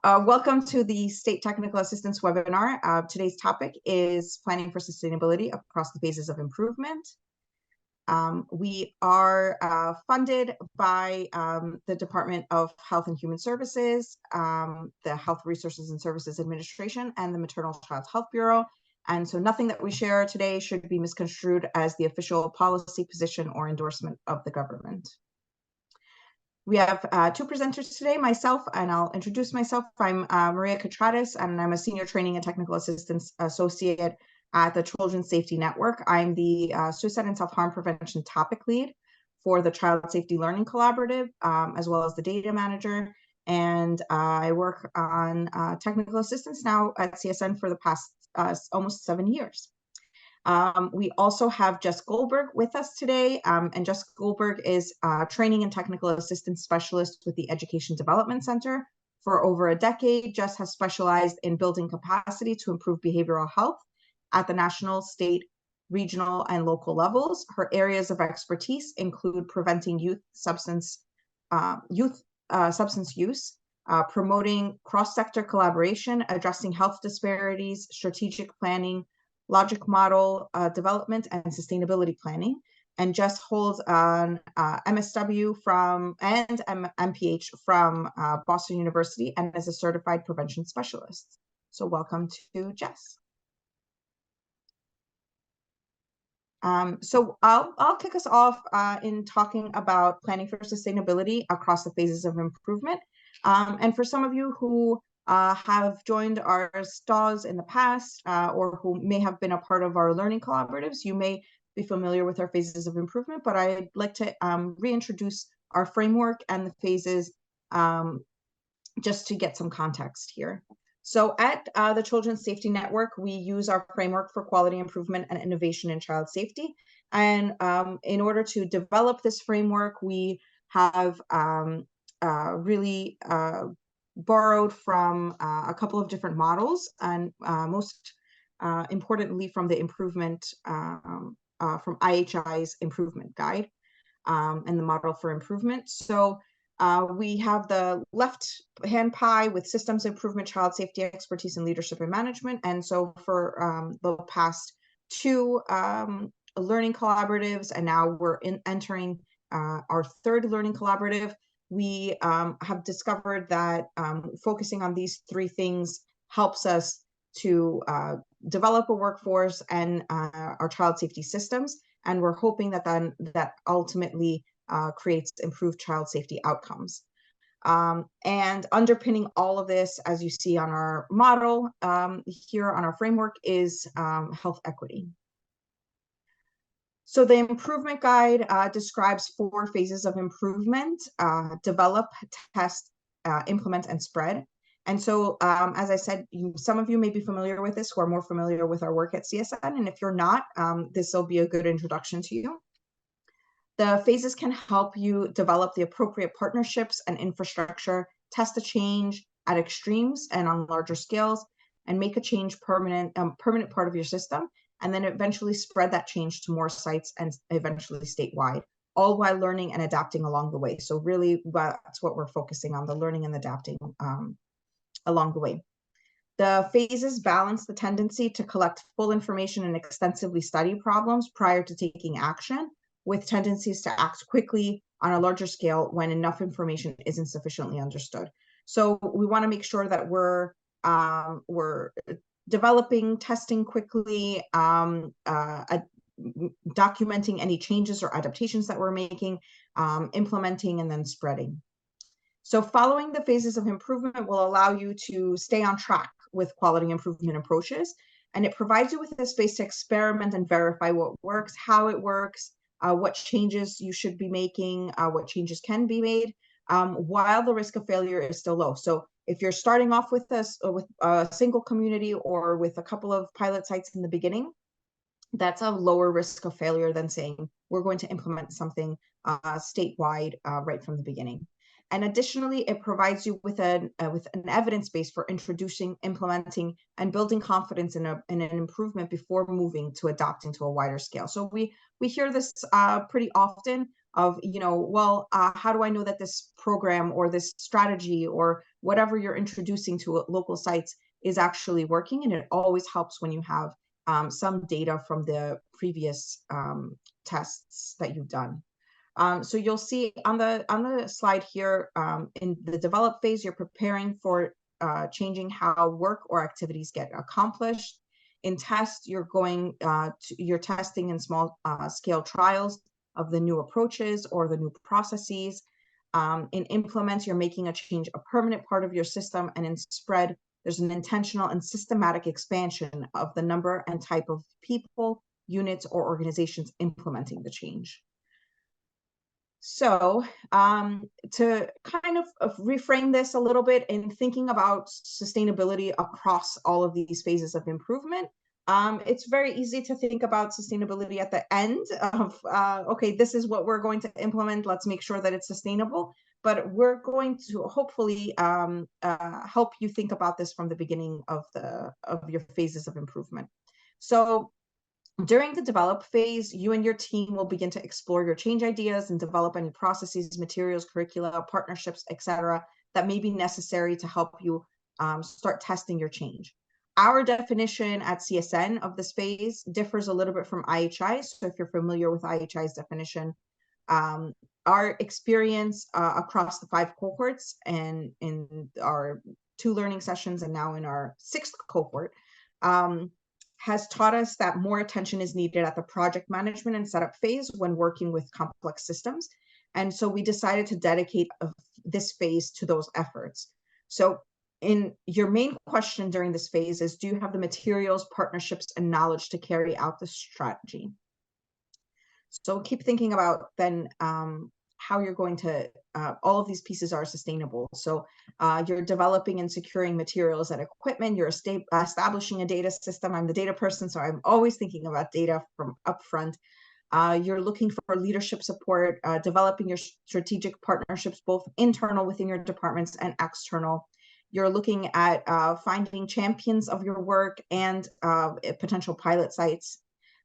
Welcome to the State Technical Assistance webinar. Today's topic is planning for sustainability across the phases of improvement. We are funded by the Department of Health and Human Services, the Health Resources and Services Administration, and the Maternal Child Health Bureau. And so nothing that we share today should be misconstrued as the official policy position or endorsement of the government. We have two presenters today, myself, and I'll introduce myself. I'm Maria Katradis, and I'm a Senior Training and Technical Assistance Associate at the Children's Safety Network. I'm the Suicide and Self-Harm Prevention Topic Lead for the Child Safety Learning Collaborative, as well as the Data Manager. And I work on technical assistance now at CSN for the past almost 7 years. We also have Jess Goldberg with us today, and Jess Goldberg is a Training and Technical Assistance Specialist with the Education Development Center. For over a decade, Jess has specialized in building capacity to improve behavioral health at the national, state, regional, and local levels. Her areas of expertise include preventing youth substance use, promoting cross-sector collaboration, addressing health disparities, strategic planning, logic model development, and sustainability planning. And Jess holds an MSW and MPH from Boston University and is a certified prevention specialist. So welcome to Jess. So I'll kick us off in talking about planning for sustainability across the phases of improvement. And for some of you who have joined our STAWs in the past, or who may have been a part of our learning collaboratives, you may be familiar with our phases of improvement, but I'd like to reintroduce our framework and the phases just to get some context here. So at the Children's Safety Network, we use our framework for quality improvement and innovation in child safety. And in order to develop this framework, we have really borrowed from a couple of different models, and most importantly from the improvement, from IHI's improvement guide and the model for improvement. So we have the left-hand pie with systems improvement, child safety expertise, and leadership and management. And so for the past two learning collaboratives, and now we're entering our third learning collaborative, we have discovered that focusing on these three things helps us to develop a workforce and our child safety systems. And we're hoping that then that ultimately creates improved child safety outcomes. And underpinning all of this, as you see on our model here on our framework, is health equity. So the improvement guide describes 4 phases of improvement: develop, test, implement, and spread. And so, as I said, some of you may be familiar with this who are more familiar with our work at CSN. And if you're not, this will be a good introduction to you. The phases can help you develop the appropriate partnerships and infrastructure, test a change at extremes and on larger scales, and make a change permanent part of your system, and then eventually spread that change to more sites and eventually statewide, all while learning and adapting along the way. So really, that's what we're focusing on, the learning and adapting along the way. The phases balance the tendency to collect full information and extensively study problems prior to taking action, with tendencies to act quickly on a larger scale when enough information isn't sufficiently understood. So we want to make sure that we're developing, testing quickly, documenting any changes or adaptations that we're making, implementing, and then spreading. So following the phases of improvement will allow you to stay on track with quality improvement approaches, and it provides you with a space to experiment and verify what works, how it works, what changes you should be making, what changes can be made, while the risk of failure is still low. So if you're starting off with a single community or with a couple of pilot sites in the beginning, that's a lower risk of failure than saying we're going to implement something statewide right from the beginning. And additionally, it provides you with an evidence base for introducing, implementing, and building confidence in an improvement before moving to adopting to a wider scale. So we hear this pretty often of, well, how do I know that this program or this strategy or whatever you're introducing to local sites is actually working? And it always helps when you have some data from the previous tests that you've done. So you'll see on the slide here, in the develop phase, you're preparing for changing how work or activities get accomplished. In test, you're testing in small scale trials of the new approaches or the new processes. In implement, you're making a change a permanent part of your system, and in spread, there's an intentional and systematic expansion of the number and type of people, units, or organizations implementing the change. So to kind of reframe this a little bit in thinking about sustainability across all of these phases of improvement, it's very easy to think about sustainability at the end of, okay, this is what we're going to implement. Let's make sure that it's sustainable. But we're going to hopefully help you think about this from the beginning of your phases of improvement. So during the develop phase, you and your team will begin to explore your change ideas and develop any processes, materials, curricula, partnerships, etc., that may be necessary to help you start testing your change. Our definition at CSN of this phase differs a little bit from IHI. So if you're familiar with IHI's definition, our experience across the 5 cohorts and in our 2 learning sessions and now in our 6th cohort, has taught us that more attention is needed at the project management and setup phase when working with complex systems. And so we decided to dedicate this phase to those efforts. So in your main question during this phase is, do you have the materials, partnerships, and knowledge to carry out the strategy? So keep thinking about then how you're going to, all of these pieces are sustainable. So you're developing and securing materials and equipment, you're establishing a data system. I'm the data person, so I'm always thinking about data from upfront. You're looking for leadership support, developing your strategic partnerships, both internal within your departments and external. You're looking at finding champions of your work and potential pilot sites.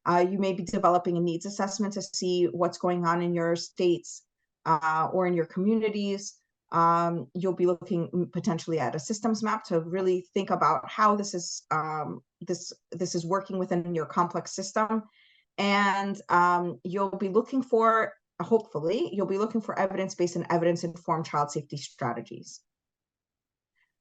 You may be developing a needs assessment to see what's going on in your states or in your communities. You'll be looking potentially at a systems map to really think about how this is this is working within your complex system. And you'll be looking for, hopefully, you'll be looking for evidence-based and evidence-informed child safety strategies.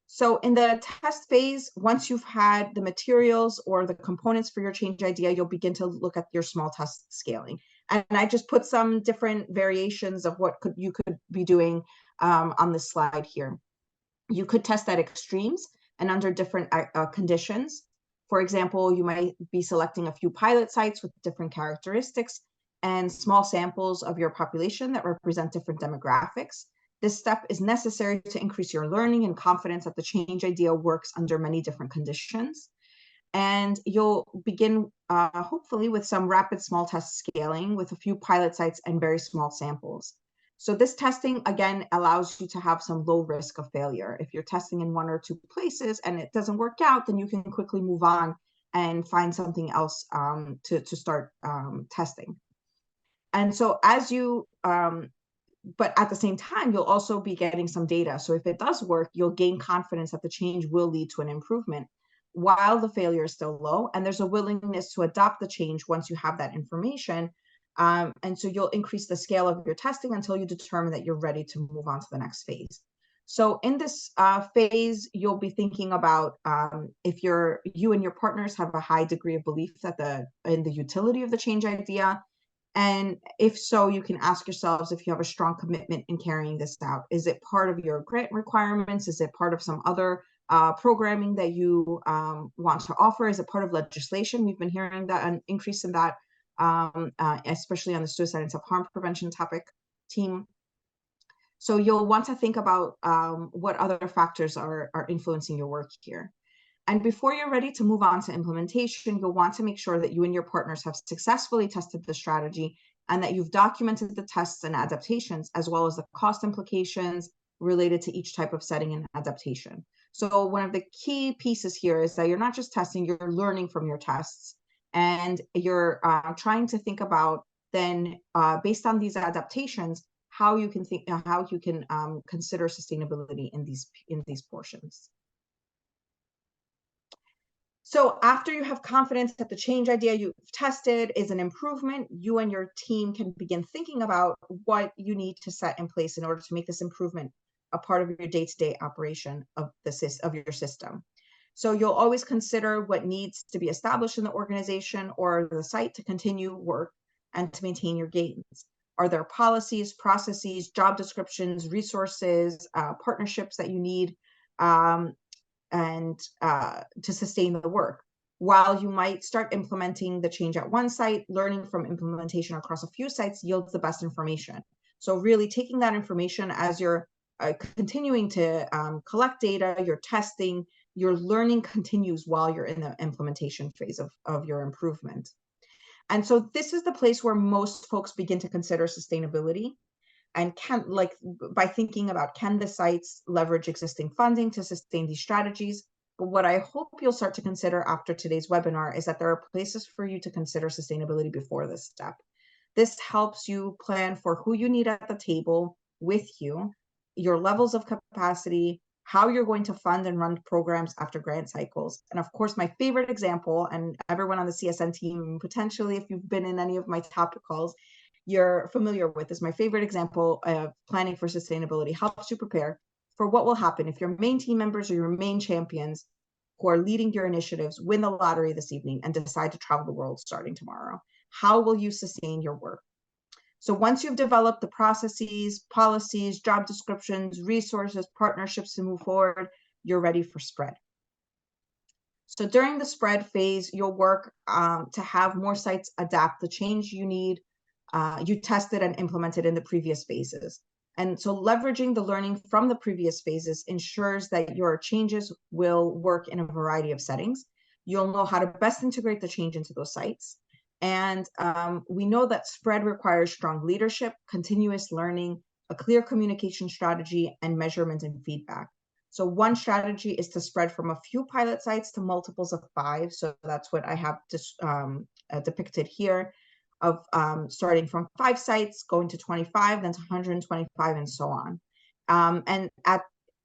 So in the test phase, once you've had the materials or the components for your change idea, you'll begin to look at your small test scaling. And I just put some different variations of what you could be doing on this slide here. You could test at extremes and under different conditions. For example, you might be selecting a few pilot sites with different characteristics and small samples of your population that represent different demographics. This step is necessary to increase your learning and confidence that the change idea works under many different conditions. And you'll begin, hopefully, with some rapid small test scaling with a few pilot sites and very small samples. So this testing, again, allows you to have some low risk of failure. If you're testing in 1 or 2 places and it doesn't work out, then you can quickly move on and find something else to start testing. And so as you but at the same time, you'll also be getting some data. So if it does work, you'll gain confidence that the change will lead to an improvement while the failure is still low. And there's a willingness to adopt the change once you have that information. And so you'll increase the scale of your testing until you determine that you're ready to move on to the next phase. So in this phase, you'll be thinking about if you and your partners have a high degree of belief that in the utility of the change idea. And if so, you can ask yourselves if you have a strong commitment in carrying this out. Is it part of your grant requirements? Is it part of some other programming that you want to offer? Is it part of legislation? We've been hearing that an increase in that, especially on the suicide and self-harm prevention topic team. So you'll want to think about what other factors are influencing your work here. And before you're ready to move on to implementation, you'll want to make sure that you and your partners have successfully tested the strategy and that you've documented the tests and adaptations, as well as the cost implications related to each type of setting and adaptation. So one of the key pieces here is that you're not just testing, you're learning from your tests. And you're trying to think about then based on these adaptations, how you can consider sustainability in these portions. So after you have confidence that the change idea you've tested is an improvement, you and your team can begin thinking about what you need to set in place in order to make this improvement a part of your day-to-day operation of your system. So you'll always consider what needs to be established in the organization or the site to continue work and to maintain your gains. Are there policies, processes, job descriptions, resources, partnerships that you need and to sustain the work? While you might start implementing the change at one site, learning from implementation across a few sites yields the best information. So really taking that information as you're continuing to collect data, you're testing, your learning continues while you're in the implementation phase of your improvement. And so this is the place where most folks begin to consider sustainability, and by thinking about, can the sites leverage existing funding to sustain these strategies? But what I hope you'll start to consider after today's webinar is that there are places for you to consider sustainability before this step. This helps you plan for who you need at the table with you, your levels of capacity, how you're going to fund and run programs after grant cycles. And of course, my favorite example, and everyone on the CSN team, potentially if you've been in any of my topic calls, you're familiar with, is my favorite example of planning for sustainability helps you prepare for what will happen if your main team members or your main champions who are leading your initiatives win the lottery this evening and decide to travel the world starting tomorrow. How will you sustain your work? So once you've developed the processes, policies, job descriptions, resources, partnerships to move forward, you're ready for spread. So during the spread phase, you'll work to have more sites adapt the change you tested and implemented in the previous phases. And so leveraging the learning from the previous phases ensures that your changes will work in a variety of settings. You'll know how to best integrate the change into those sites. And we know that spread requires strong leadership, continuous learning, a clear communication strategy, and measurement and feedback. So one strategy is to spread from a few pilot sites to multiples of 5. So that's what I have depicted here, of starting from 5 sites, going to 25, then to 125, and so on. And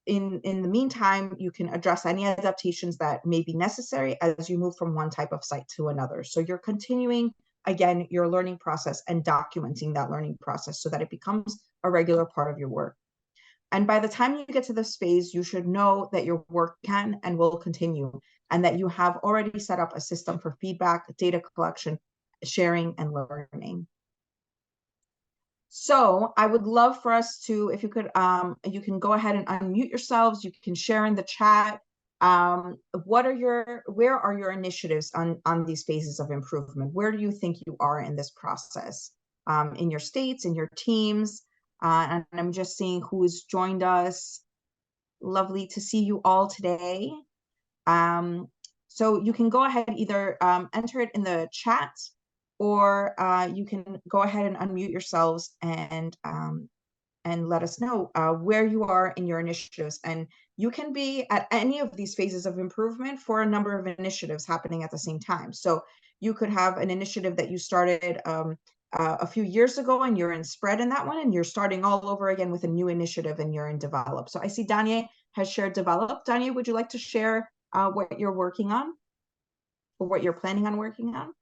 in the meantime, you can address any adaptations that may be necessary as you move from one type of site to another. So you're continuing, again, your learning process and documenting that learning process so that it becomes a regular part of your work. And by the time you get to this phase, you should know that your work can and will continue, and that you have already set up a system for feedback, data collection, sharing, and learning. So I would love for us to, if you could, you can go ahead and unmute yourselves. You can share in the chat. Where are your initiatives on these phases of improvement? Where do you think you are in this process? In your states, in your teams? And I'm just seeing who has joined us. Lovely to see you all today. So you can go ahead, either enter it in the chat, or you can go ahead and unmute yourselves and let us know where you are in your initiatives. And you can be at any of these phases of improvement for a number of initiatives happening at the same time. So you could have an initiative that you started a few years ago and you're in spread in that one, and you're starting all over again with a new initiative and you're in develop. So I see Danye has shared develop. Danye, would you like to share what you're working on, or what you're planning on working on?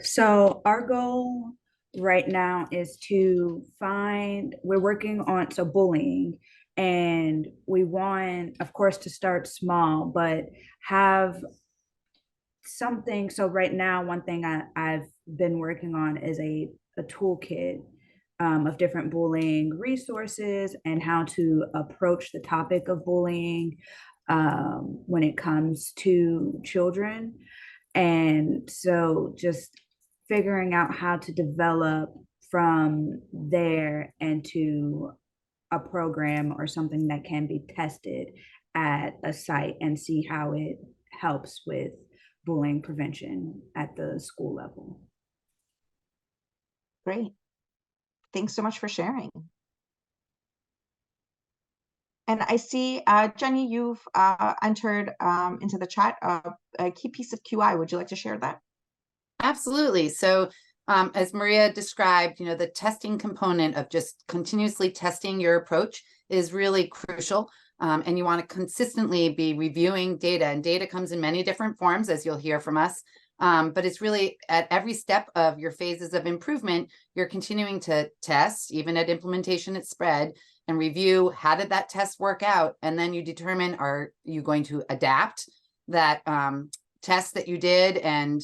So our goal right now is to we're working on, so bullying, and we want, of course, to start small, but have something. So right now, one thing I've been working on is a toolkit of different bullying resources and how to approach the topic of bullying when it comes to children. And so just figuring out how to develop from there into a program or something that can be tested at a site and see how it helps with bullying prevention at the school level. Great. Thanks so much for sharing. And I see, Jenny, you've entered into the chat a key piece of QI. Would you like to share that? Absolutely. So as Maria described, the testing component of just continuously testing your approach is really crucial. And you want to consistently be reviewing data, and data comes in many different forms, as you'll hear from us. But it's really at every step of your phases of improvement, you're continuing to test, even at implementation at spread, and review how did that test work out. And then you determine, are you going to adapt that test that you did and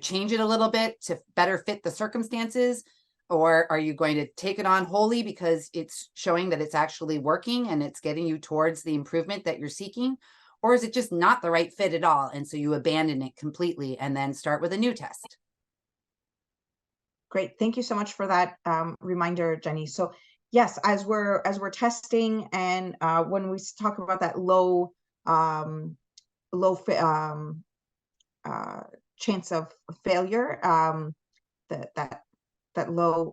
change it a little bit to better fit the circumstances? Or are you going to take it on wholly because it's showing that it's actually working and it's getting you towards the improvement that you're seeking? Or is it just not the right fit at all, and so you abandon it completely and then start with a new test? Great, thank you so much for that reminder, Jenny. So yes, as we're testing, and when we talk about that low chance of failure, that low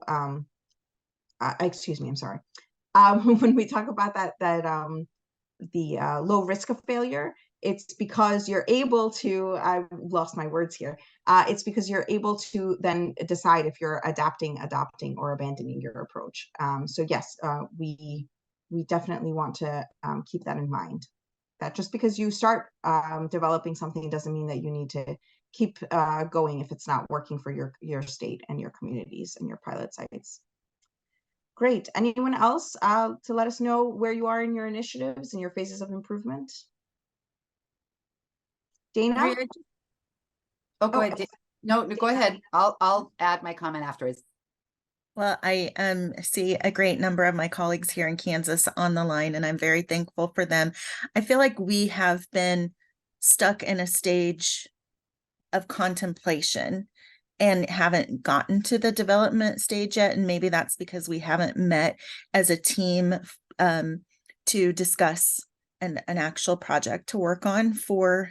excuse me, I'm sorry. When we talk about the low risk of failure, it's because you're able to, I lost my words here. It's because you're able to then decide if you're adopting, or abandoning your approach. So yes, we definitely want to keep that in mind. That just because you start developing something doesn't mean that you need to keep going if it's not working for your state and your communities and your pilot sites. Great. Anyone else to let us know where you are in your initiatives and your phases of improvement? Dana? Maria, go ahead. No, go ahead. I'll add my comment afterwards. Well, I see a great number of my colleagues here in Kansas on the line, and I'm very thankful for them. I feel like we have been stuck in a stage of contemplation and haven't gotten to the development stage yet. And maybe that's because we haven't met as a team to discuss an actual project to work on for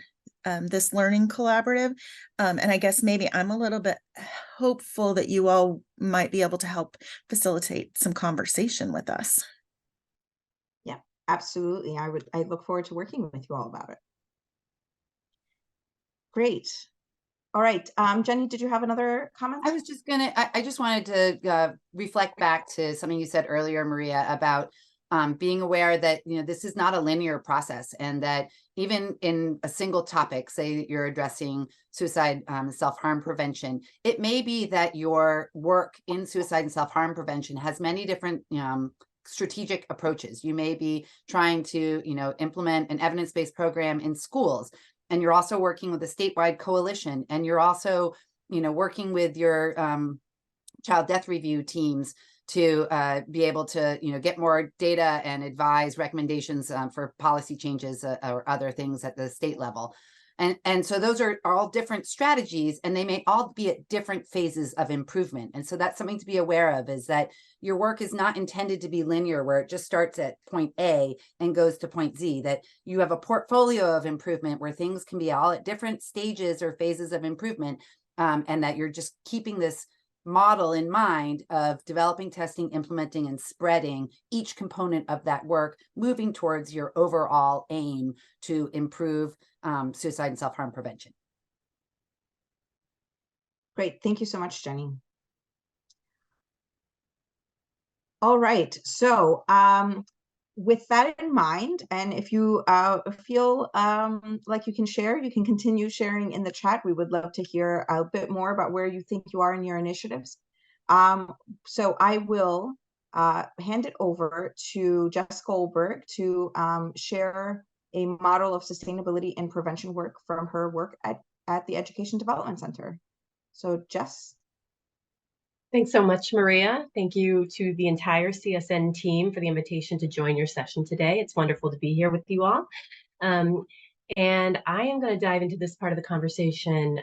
this learning collaborative. And I guess maybe I'm a little bit hopeful that you all might be able to help facilitate some conversation with us. Yeah, absolutely. I look forward to working with you all about it. Great. All right. Jenny, did you have another comment? I was just I just wanted to reflect back to something you said earlier, Maria, about being aware that, this is not a linear process, and that even in a single topic, say you're addressing suicide, self-harm prevention, it may be that your work in suicide and self-harm prevention has many different strategic approaches. You may be trying to, implement an evidence-based program in schools, and you're also working with a statewide coalition, and you're also, working with your child death review teams to be able to, get more data and advise recommendations for policy changes or other things at the state level. And so those are all different strategies, and they may all be at different phases of improvement. And so that's something to be aware of, is that your work is not intended to be linear, where it just starts at point A and goes to point Z, that you have a portfolio of improvement where things can be all at different stages or phases of improvement, and that you're just keeping this model in mind of developing, testing, implementing, and spreading each component of that work, moving towards your overall aim to improve suicide and self-harm prevention. Great. Thank you so much, Jenny. All right. So with that in mind, and if you feel like you can share, you can continue sharing in the chat. We would love to hear a bit more about where you think you are in your initiatives. So I will hand it over to Jess Goldberg to share a model of sustainability and prevention work from her work at the Education Development Center. So Jess. Thanks so much, Maria. Thank you to the entire CSN team for the invitation to join your session today. It's wonderful to be here with you all. And I am going to dive into this part of the conversation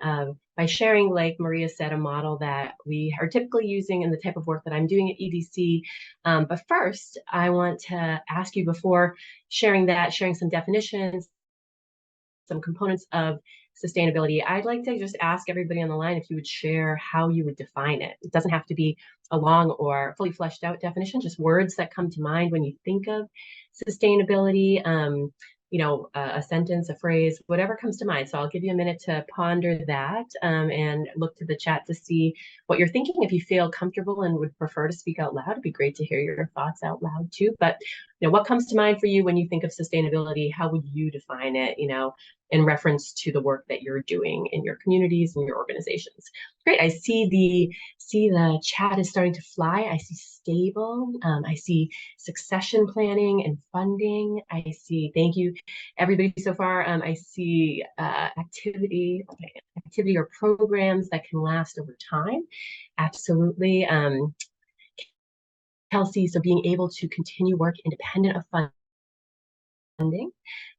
by sharing, like Maria said, a model that we are typically using in the type of work that I'm doing at EDC. But first, I want to ask you, before sharing some definitions, some components of sustainability, I'd like to just ask everybody on the line if you would share how you would define it. It doesn't have to be a long or fully fleshed out definition, just words that come to mind when you think of sustainability. a sentence, a phrase, whatever comes to mind. So I'll give you a minute to ponder that and look to the chat to see what you're thinking. If you feel comfortable and would prefer to speak out loud, it'd be great to hear your thoughts out loud too. But what comes to mind for you when you think of sustainability? How would you define it, in reference to the work that you're doing in your communities and your organizations? Great. I see the chat is starting to fly. I see stable. I see succession planning and funding. I see, thank you everybody so far. I see activity or programs that can last over time. Absolutely. Kelsey, so being able to continue work independent of funding,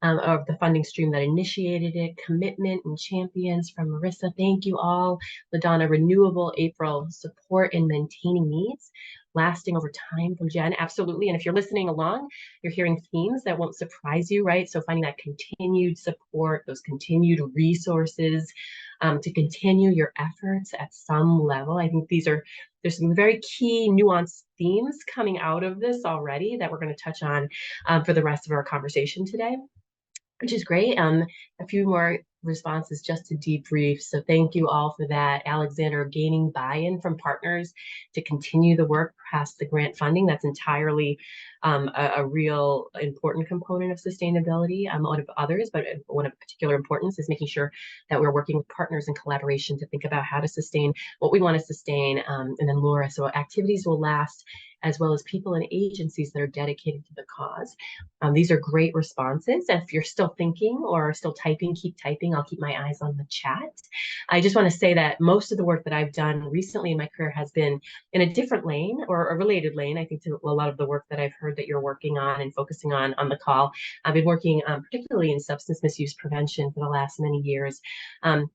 of the funding stream that initiated it, commitment and champions from Marissa. Thank you all. LaDonna, renewable, April, support in maintaining needs, lasting over time from Jen. Absolutely. And if you're listening along, you're hearing themes that won't surprise you, right? So finding that continued support, those continued resources to continue your efforts at some level. I think there's some very key nuanced themes coming out of this already that we're going to touch on for the rest of our conversation today, which is great. A few more responses just to debrief. So thank you all for that. Alexander, gaining buy-in from partners to continue the work past the grant funding. That's entirely a real important component of sustainability. One of others, but one of particular importance is making sure that we're working with partners in collaboration to think about how to sustain what we want to sustain. And then Laura, so activities will last, as well as people and agencies that are dedicated to the cause. These are great responses. If you're still thinking or still typing, keep typing. I'll keep my eyes on the chat. I just want to say that most of the work that I've done recently in my career has been in a different lane or a related lane, I think, to a lot of the work that I've heard that you're working on and focusing on the call. I've been working particularly in substance misuse prevention for the last many years. And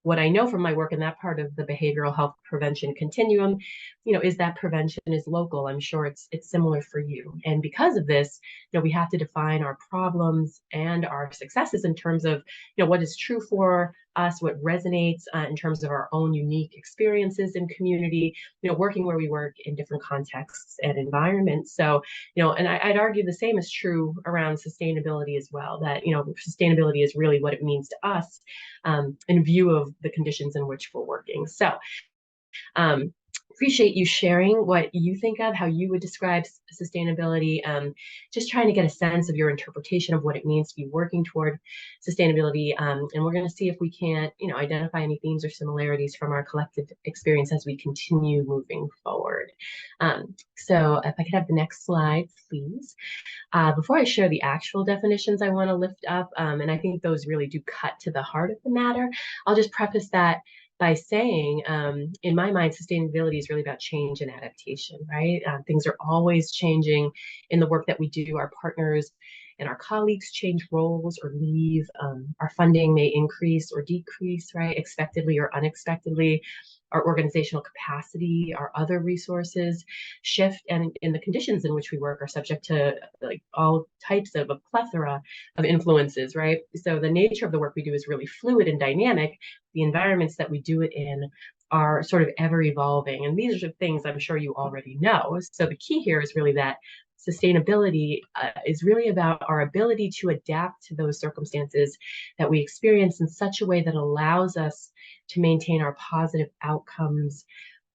what I know from my work in that part of the behavioral health prevention continuum, is that prevention is local. I'm sure it's similar for you. And because of this, we have to define our problems and our successes in terms of, what is true for us, what resonates in terms of our own unique experiences in community, working where we work in different contexts and environments. So, and I'd argue the same is true around sustainability as well, that, sustainability is really what it means to us in view of the conditions in which we're working. So appreciate you sharing what you think of, how you would describe sustainability, just trying to get a sense of your interpretation of what it means to be working toward sustainability. And we're going to see if we can't, identify any themes or similarities from our collective experience as we continue moving forward. So if I could have the next slide, please. Before I share the actual definitions I want to lift up, and I think those really do cut to the heart of the matter, I'll just preface that by saying, in my mind, sustainability is really about change and adaptation, right? Things are always changing in the work that we do. Our partners and our colleagues change roles or leave. Our funding may increase or decrease, right? Expectedly or unexpectedly. Our organizational capacity, our other resources shift, and in the conditions in which we work are subject to all types of a plethora of influences, right? So the nature of the work we do is really fluid and dynamic. The environments that we do it in are sort of ever evolving. And these are things I'm sure you already know. So the key here is really that sustainability is really about our ability to adapt to those circumstances that we experience in such a way that allows us to maintain our positive outcomes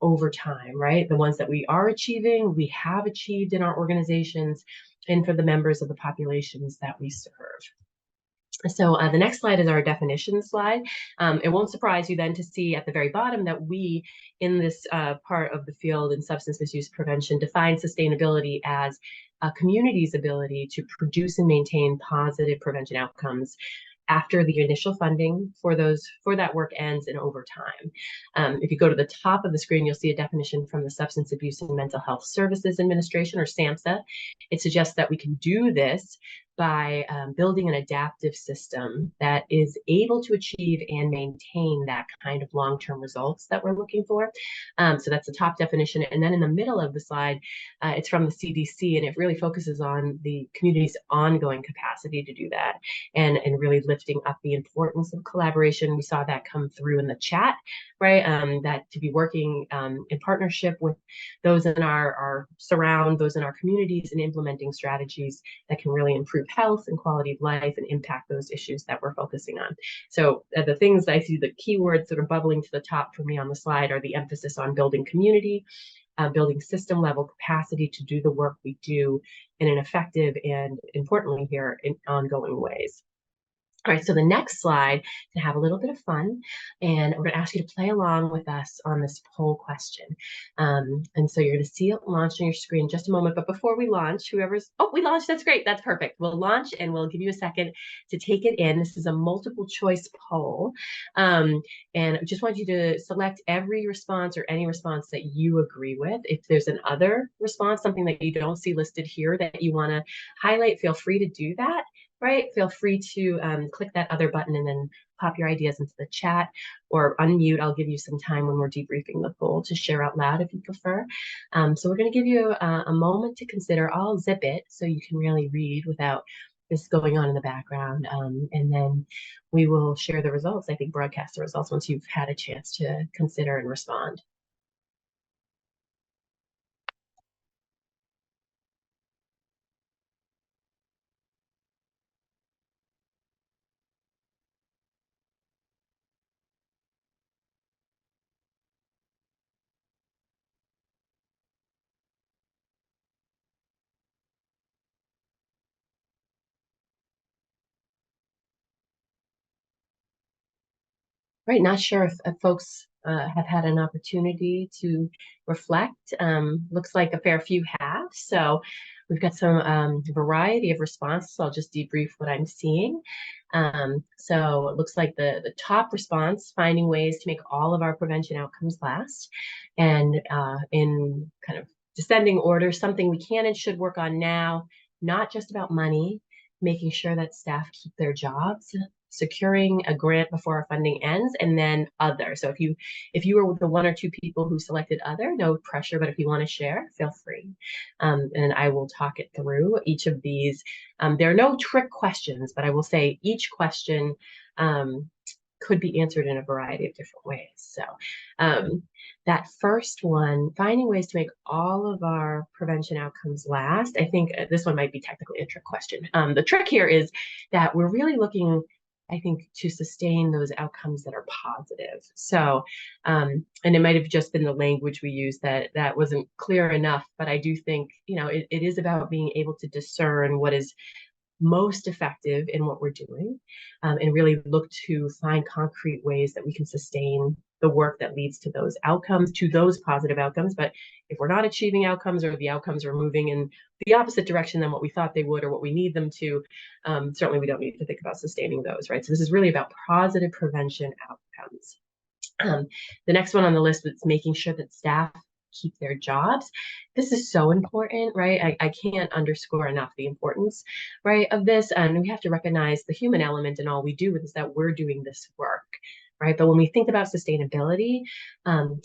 over time, right? The ones that we are achieving, we have achieved in our organizations, and for the members of the populations that we serve. So the next slide is our definition slide. It won't surprise you then to see at the very bottom that we, in this part of the field in substance misuse prevention, define sustainability as a community's ability to produce and maintain positive prevention outcomes after the initial funding for that work ends and over time. If you go to the top of the screen, you'll see a definition from the Substance Abuse and Mental Health Services Administration, or SAMHSA. It suggests that we can do this by building an adaptive system that is able to achieve and maintain that kind of long-term results that we're looking for. So that's the top definition. And then in the middle of the slide, it's from the CDC, and it really focuses on the community's ongoing capacity to do that, and really lifting up the importance of collaboration. We saw that come through in the chat, right? That to be working in partnership with those in our surround, those in our communities, and implementing strategies that can really improve reproductive health and quality of life and impact those issues that we're focusing on. So the things I see, the keywords that are bubbling to the top for me on the slide are the emphasis on building community, building system level capacity to do the work we do in an effective and, importantly here, in ongoing ways. All right, so the next slide, to have a little bit of fun, and we're going to ask you to play along with us on this poll question. And so you're going to see it launch on your screen in just a moment. But before we launch, we launched, that's great, that's perfect. We'll launch and we'll give you a second to take it in. This is a multiple choice poll. And I just want you to select every response or any response that you agree with. If there's an other response, something that you don't see listed here that you want to highlight, feel free to do that. Right, feel free to click that other button and then pop your ideas into the chat or unmute. I'll give you some time when we're debriefing the poll to share out loud if you prefer. So we're going to give you a moment to consider. I'll zip it so you can really read without this going on in the background. And then we will share the results, I think broadcast the results once you've had a chance to consider and respond. Right, not sure if folks have had an opportunity to reflect. Looks like a fair few have. So we've got some variety of responses. So I'll just debrief what I'm seeing. So it looks like the top response, finding ways to make all of our prevention outcomes last. And in kind of descending order, something we can and should work on now, not just about money, making sure that staff keep their jobs, securing a grant before our funding ends, and then other. So if you were the one or two people who selected other, no pressure, but if you want to share, feel free. And I will talk it through each of these. There are no trick questions, but I will say each question could be answered in a variety of different ways. So that first one, finding ways to make all of our prevention outcomes last, I think this one might be technically a trick question. The trick here is that we're really looking, I think, to sustain those outcomes that are positive. So, and it might have just been the language we used that wasn't clear enough, but I do think, it is about being able to discern what is most effective in what we're doing, and really look to find concrete ways that we can sustain the work that leads to those outcomes, to those positive outcomes. But if we're not achieving outcomes, or the outcomes are moving in the opposite direction than what we thought they would or what we need them to, certainly we don't need to think about sustaining those, right? So this is really about positive prevention outcomes. The next one on the list is making sure that staff keep their jobs. This is so important, right? I can't underscore enough the importance, right, of this. And we have to recognize the human element in all we do is that we're doing this work, right? But when we think about sustainability,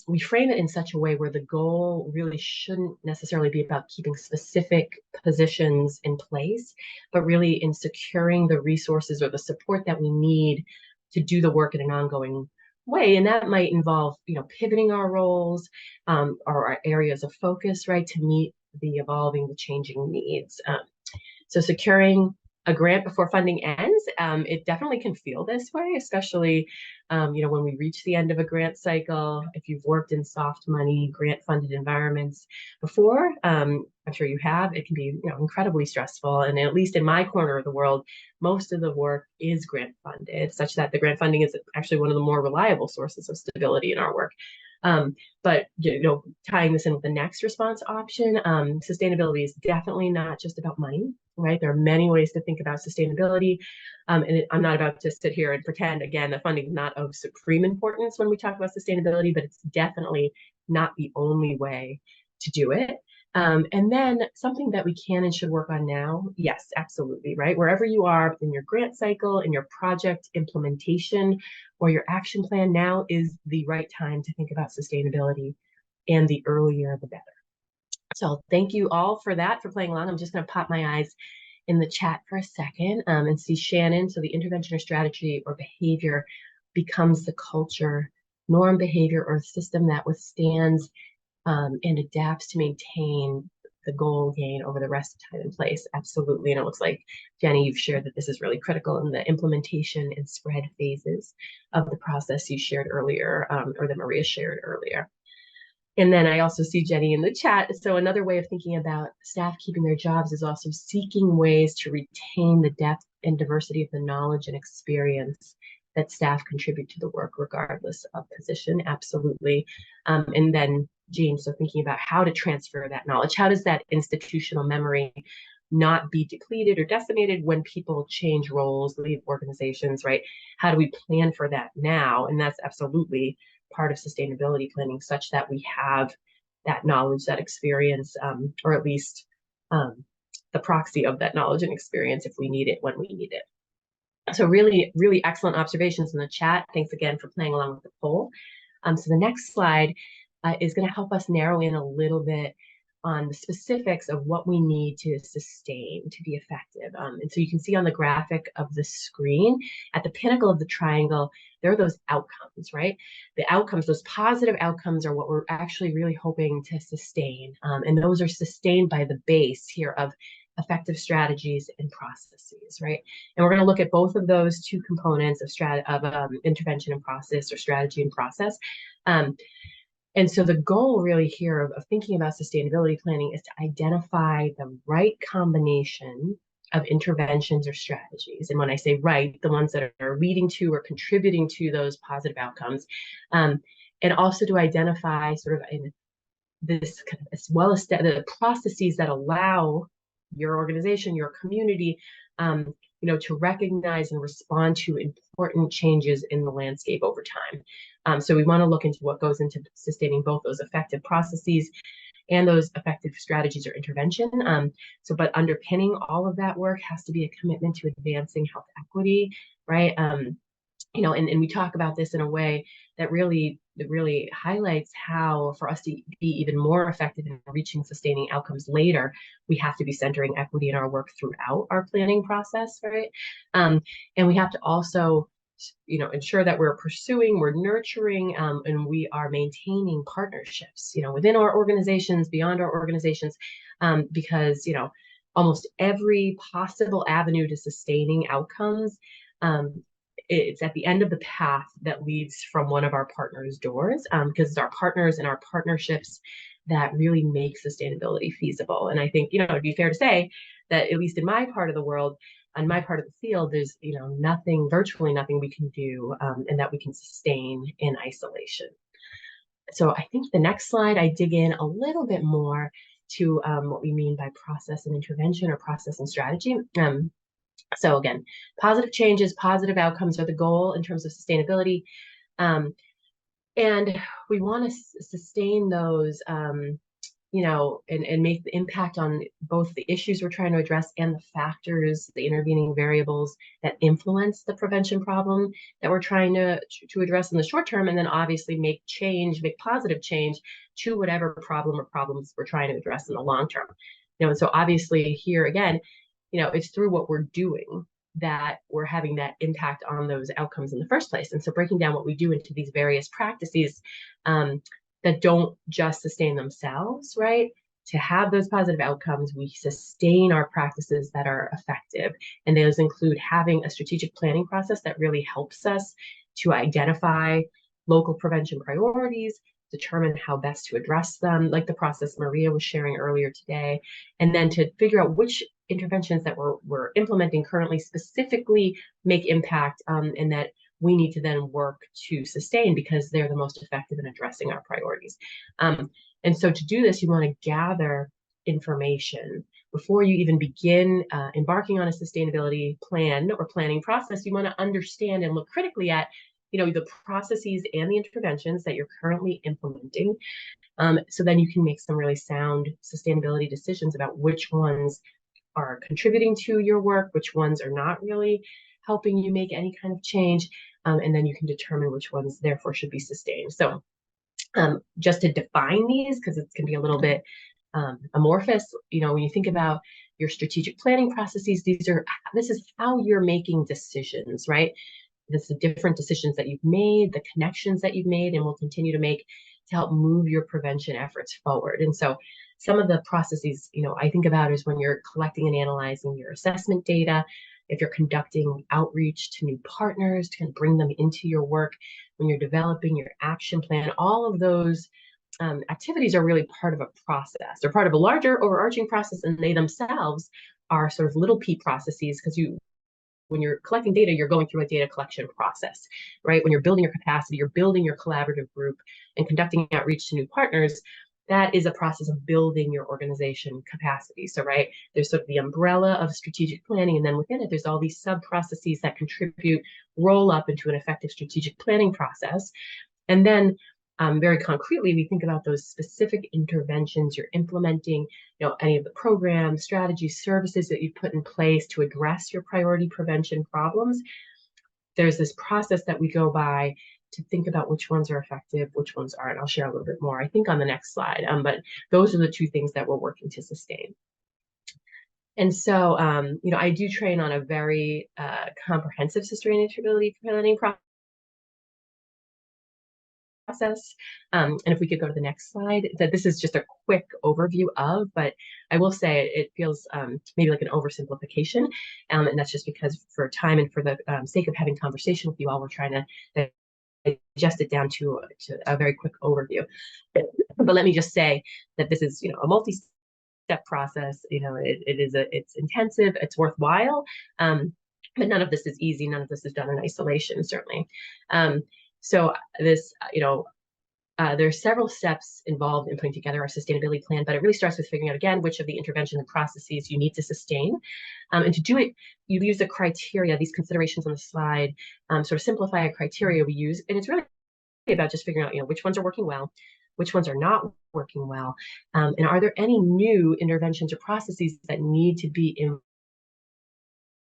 we frame it in such a way where the goal really shouldn't necessarily be about keeping specific positions in place, but really in securing the resources or the support that we need to do the work in an ongoing way. And that might involve, pivoting our roles or our areas of focus, right, to meet the evolving, the changing needs. So securing a grant before funding ends, it definitely can feel this way, especially, when we reach the end of a grant cycle. If you've worked in soft money, grant funded environments before, I'm sure you have, it can be, incredibly stressful. And at least in my corner of the world, most of the work is grant funded, such that the grant funding is actually one of the more reliable sources of stability in our work. But tying this in with the next response option, sustainability is definitely not just about money, right? There are many ways to think about sustainability. And I'm not about to sit here and pretend, again, that funding is not of supreme importance when we talk about sustainability, but it's definitely not the only way to do it. And then something that we can and should work on now, yes, absolutely, right? Wherever you are in your grant cycle, in your project implementation, or your action plan, now is the right time to think about sustainability, and the earlier the better. So thank you all for that, for playing along. I'm just going to pop my eyes in the chat for a second and see Shannon. So the intervention or strategy or behavior becomes the culture, norm, behavior, or system that withstands and adapts to maintain the goal gain over the rest of time and place? Absolutely. And it looks like, Jenny, you've shared that this is really critical in the implementation and spread phases of the process you shared earlier, or that Maria shared earlier. And then I also see Jenny in the chat. So another way of thinking about staff keeping their jobs is also seeking ways to retain the depth and diversity of the knowledge and experience that staff contribute to the work, regardless of position. Absolutely. And then Jean, so thinking about how to transfer that knowledge, how does that institutional memory not be depleted or decimated when people change roles, leave organizations, right? How do we plan for that now? And that's absolutely part of sustainability planning, such that we have that knowledge, that experience, or at least the proxy of that knowledge and experience if we need it when we need it. So really, really excellent observations in the chat. Thanks again for playing along with the poll. So the next slide is going to help us narrow in a little bit on the specifics of what we need to sustain to be effective. And so you can see on the graphic of the screen, at the pinnacle of the triangle, there are those outcomes, right? The outcomes, those positive outcomes, are what we're actually really hoping to sustain. And those are sustained by the base here of effective strategies and processes, right? And we're going to look at both of those two components of intervention and process, or strategy and process. And so the goal really here of thinking about sustainability planning is to identify the right combination of interventions or strategies. And when I say right, the ones that are leading to or contributing to those positive outcomes, and also to identify sort of in this kind of, as well as the processes that allow your organization, your community, to recognize and respond to important changes in the landscape over time. So we want to look into what goes into sustaining both those effective processes and those effective strategies or intervention. But underpinning all of that work has to be a commitment to advancing health equity, right? And we talk about this in a way that really highlights how, for us to be even more effective in reaching sustaining outcomes later, we have to be centering equity in our work throughout our planning process, right? And we have to also, ensure that we're nurturing, and we are maintaining partnerships, within our organizations, beyond our organizations, because, almost every possible avenue to sustaining outcomes, it's at the end of the path that leads from one of our partners' doors, because it's our partners and our partnerships that really make sustainability feasible. And I think, it'd be fair to say that, at least in my part of the world, on my part of the field, there's, virtually nothing we can do and that we can sustain in isolation. So I think the next slide, I dig in a little bit more to what we mean by process and intervention, or process and strategy. So again, positive changes, positive outcomes are the goal in terms of sustainability. And we want to sustain those, and make the impact on both the issues we're trying to address and the factors, the intervening variables that influence the prevention problem that we're trying to address in the short term, and then obviously make positive change to whatever problem or problems we're trying to address in the long term. And so obviously here again, it's through what we're doing that we're having that impact on those outcomes in the first place. And so breaking down what we do into these various practices that don't just sustain themselves, right? To have those positive outcomes, we sustain our practices that are effective. And those include having a strategic planning process that really helps us to identify local prevention priorities, determine how best to address them, like the process Maria was sharing earlier today, and then to figure out which interventions that we're implementing currently specifically make impact, and that we need to then work to sustain because they're the most effective in addressing our priorities. And so to do this, you want to gather information before you even begin embarking on a sustainability plan or planning process. You want to understand and look critically at the processes and the interventions that you're currently implementing. So then you can make some really sound sustainability decisions about which ones are contributing to your work, which ones are not really helping you make any kind of change. And then you can determine which ones therefore should be sustained. So just to define these, because it can be a little bit amorphous, when you think about your strategic planning processes, this is how you're making decisions, right? This is the different decisions that you've made, the connections that you've made and will continue to make to help move your prevention efforts forward. And so some of the processes, I think about is when you're collecting and analyzing your assessment data, if you're conducting outreach to new partners to kind of bring them into your work, when you're developing your action plan, all of those activities are really part of a process. They're part of a larger overarching process, and they themselves are sort of little p processes, because when you're collecting data, you're going through a data collection process, right? When you're building your capacity, you're building your collaborative group and conducting outreach to new partners. That is a process of building your organization capacity. So, right, there's sort of the umbrella of strategic planning, and then within it, there's all these sub-processes that contribute, roll up into an effective strategic planning process. And then very concretely, we think about those specific interventions you're implementing, any of the programs, strategies, services that you've put in place to address your priority prevention problems. There's this process that we go by to think about which ones are effective, which ones aren't. I'll share a little bit more, I think, on the next slide. But those are the two things that we're working to sustain. And so, I do train on a very comprehensive sustainability planning process. And if we could go to the next slide, that this is just a quick overview of, but I will say it feels maybe like an oversimplification. And that's just because for time and for the sake of having conversation with you all, we're trying to adjust it down to a very quick overview. But let me just say that this is, a multi-step process. It's intensive, it's worthwhile, but none of this is easy. None of this is done in isolation, certainly. So this, there are several steps involved in putting together our sustainability plan, but it really starts with figuring out, again, which of the intervention and processes you need to sustain. And to do it, you use the criteria, these considerations on the slide, sort of simplify a criteria we use. And it's really about just figuring out, which ones are working well, which ones are not working well, and are there any new interventions or processes that need to be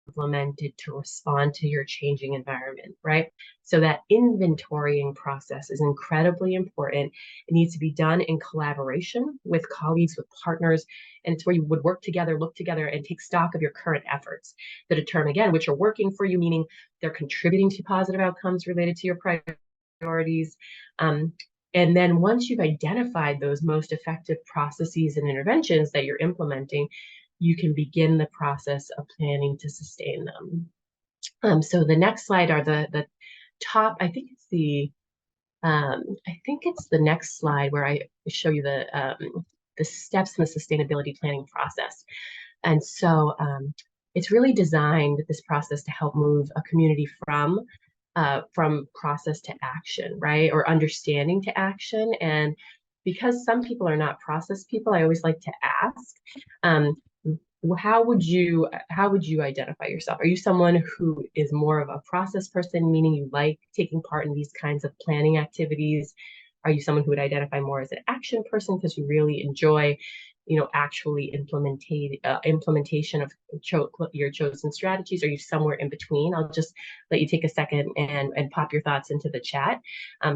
implemented to respond to your changing environment, right? So that inventorying process is incredibly important. It needs to be done in collaboration with colleagues, with partners, and it's where you would work together, look together, and take stock of your current efforts to determine, again, which are working for you, meaning they're contributing to positive outcomes related to your priorities. And then once you've identified those most effective processes and interventions that you're implementing, you can begin the process of planning to sustain them. So the next slide are the top, I think it's the next slide where I show you the steps in the sustainability planning process. And so it's really designed, this process, to help move a community from process to action, right? Or understanding to action. And because some people are not process people, I always like to ask, how would you identify yourself? Are you someone who is more of a process person, meaning you like taking part in these kinds of planning activities? Are you someone who would identify more as an action person because you really enjoy, actually implementation of your chosen strategies? Are you somewhere in between? I'll just let you take a second and pop your thoughts into the chat.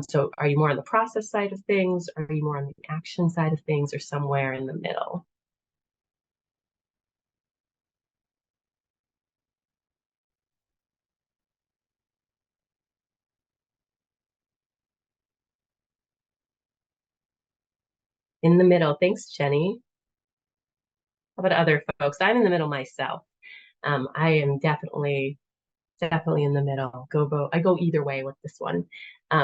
So are you more on the process side of things? Are you more on the action side of things, or somewhere in the middle? In the middle. Thanks, Jenny. How about other folks? I'm in the middle myself. I am definitely in the middle. I go either way with this one.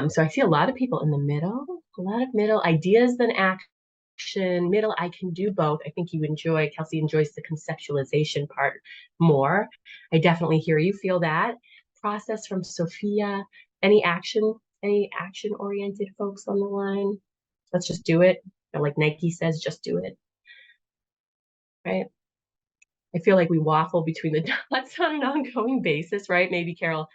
So I see a lot of people in the middle, a lot of middle ideas than action. Middle, I can do both. I think Kelsey enjoys the conceptualization part more. I definitely hear you, feel that. Process from Sophia. Any action-oriented folks on the line? Let's just do it. Like Nike says, just do it. Right? I feel like we waffle between the dots on an ongoing basis, right? Maybe Carol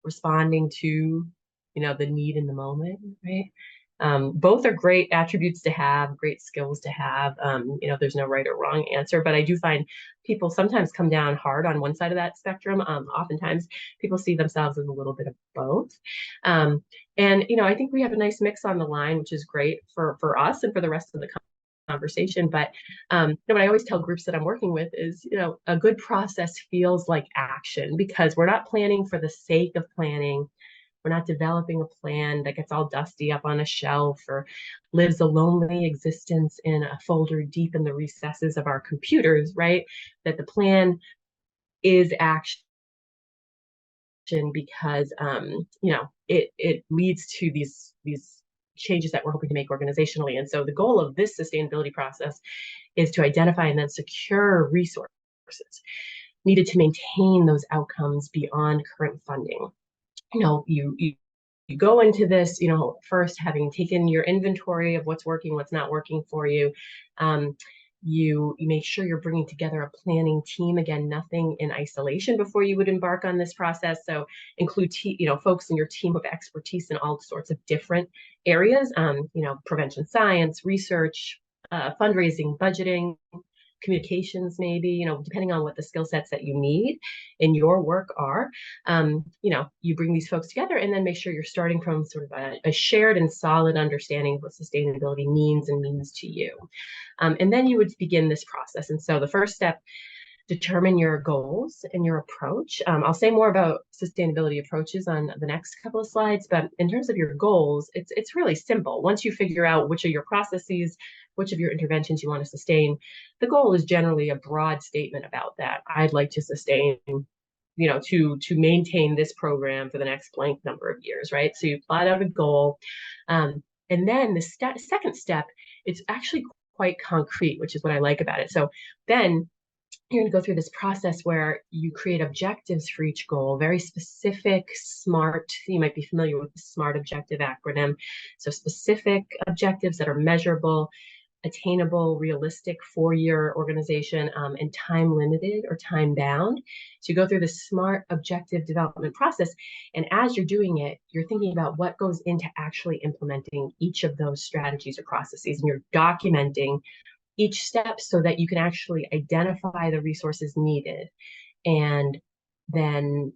responding to, the need in the moment, right? Both are great attributes to have, great skills to have. There's no right or wrong answer, but I do find people sometimes come down hard on one side of that spectrum. Oftentimes people see themselves as a little bit of both. And, I think we have a nice mix on the line, which is great for us and for the rest of the conversation. But what I always tell groups that I'm working with is, a good process feels like action, because we're not planning for the sake of planning. We're not developing a plan that gets all dusty up on a shelf or lives a lonely existence in a folder deep in the recesses of our computers, right? That the plan is action because it leads to these changes that we're hoping to make organizationally. And so the goal of this sustainability process is to identify and then secure resources needed to maintain those outcomes beyond current funding. You go into this, first having taken your inventory of what's working, what's not working for you. You make sure you're bringing together a planning team. Again, nothing in isolation before you would embark on this process. So include folks in your team of expertise in all sorts of different areas. Prevention science, research, fundraising, budgeting, communications, maybe, depending on what the skill sets that you need in your work are. You bring these folks together and then make sure you're starting from sort of a shared and solid understanding of what sustainability means to you. And then you would begin this process. And so the first step, determine your goals and your approach. I'll say more about sustainability approaches on the next couple of slides, but in terms of your goals, it's really simple. Once you figure out which of your processes, which of your interventions you want to sustain, the goal is generally a broad statement about that. I'd like to sustain, to maintain this program for the next blank number of years, right? So you plot out a goal. And then the second step, it's actually quite concrete, which is what I like about it. So then you're going to go through this process where you create objectives for each goal, very specific, SMART. You might be familiar with the SMART objective acronym. So specific objectives that are measurable, attainable, realistic for your organization, and time limited or time bound. So you go through the SMART objective development process. And as you're doing it, you're thinking about what goes into actually implementing each of those strategies or processes. And you're documenting each step so that you can actually identify the resources needed and then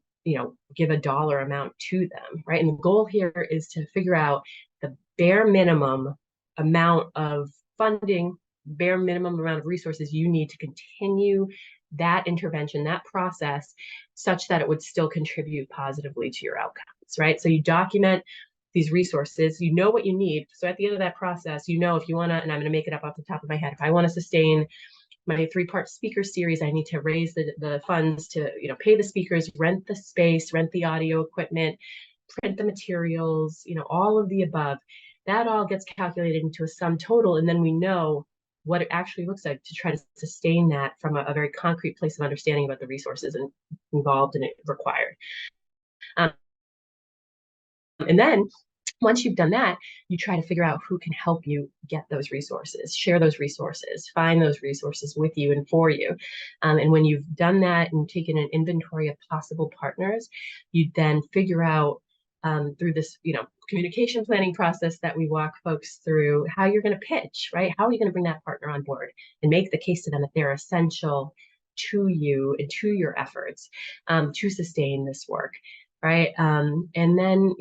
give a dollar amount to them, right? And the goal here is to figure out the bare minimum amount of funding, bare minimum amount of resources you need to continue that intervention, that process, such that it would still contribute positively to your outcomes, right? So you document these resources, you know what you need. So at the end of that process, if you want to, and I'm going to make it up off the top of my head, if I want to sustain my 3-part speaker series, I need to raise the funds to, pay the speakers, rent the space, rent the audio equipment, print the materials, all of the above. That all gets calculated into a sum total. And then we know what it actually looks like to try to sustain that from a very concrete place of understanding about the resources involved and required. And then once you've done that, you try to figure out who can help you get those resources, share those resources, find those resources with you and for you. And when you've done that and taken an inventory of possible partners, you then figure out through this, communication planning process that we walk folks through, how you're going to pitch, right? How are you going to bring that partner on board and make the case to them that they're essential to you and to your efforts to sustain this work, right? And then,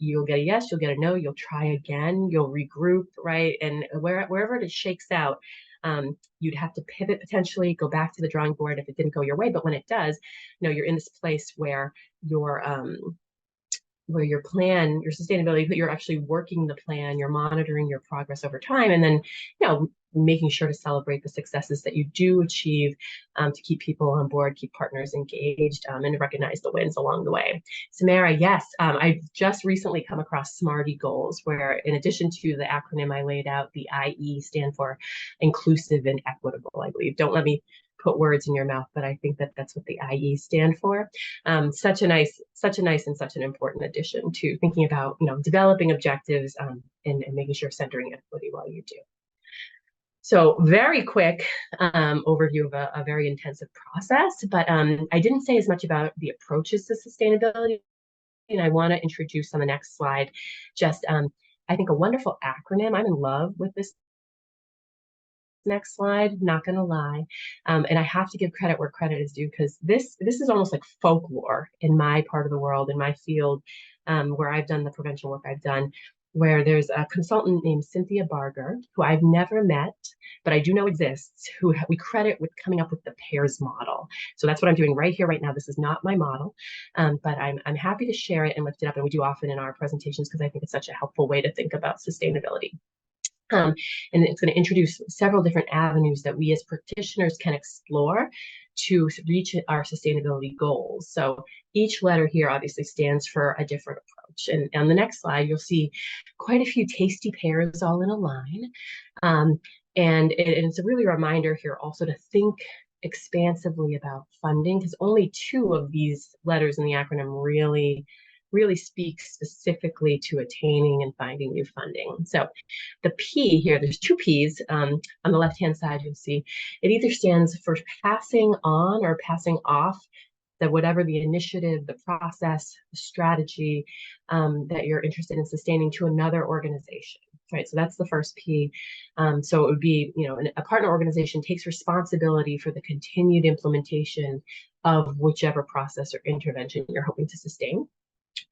you'll get a yes, you'll get a no, you'll try again, you'll regroup, right? And wherever it shakes out, you'd have to pivot potentially, go back to the drawing board if it didn't go your way. But when it does, you're in this place where your plan, your sustainability, but you're actually working the plan, you're monitoring your progress over time, and then, making sure to celebrate the successes that you do achieve to keep people on board, keep partners engaged, and recognize the wins along the way. Samara, yes, I've just recently come across SMARTY goals, where in addition to the acronym I laid out, the IE stand for inclusive and equitable, I believe. Don't let me put words in your mouth, but I think that's what the IE stand for. Such a nice and such an important addition to thinking about, developing objectives and making sure centering equity while you do. So very quick overview of a very intensive process, but I didn't say as much about the approaches to sustainability, and I want to introduce on the next slide just, I think, a wonderful acronym. I'm in love with this next slide, not going to lie. And I have to give credit where credit is due, because this is almost like folklore in my part of the world, in my field, where I've done the prevention work I've done. where there's a consultant named Cynthia Barger, who I've never met, but I do know exists, who we credit with coming up with the pairs model. So that's what I'm doing right here, right now. This is not my model, but I'm happy to share it and lift it up, and we do often in our presentations because I think it's such a helpful way to think about sustainability. And it's going to introduce several different avenues that we as practitioners can explore to reach our sustainability goals. So each letter here obviously stands for a different approach. And on the next slide, you'll see quite a few tasty pairs all in a line. And it's a really reminder here also to think expansively about funding, because only 2 of these letters in the acronym really speak specifically to attaining and finding new funding. So the P here, there's 2 Ps. On the left-hand side, you'll see it either stands for passing on or passing off whatever the initiative, the process, the strategy that you're interested in sustaining to another organization. Right, so that's the first P. So it would be, a partner organization takes responsibility for the continued implementation of whichever process or intervention you're hoping to sustain.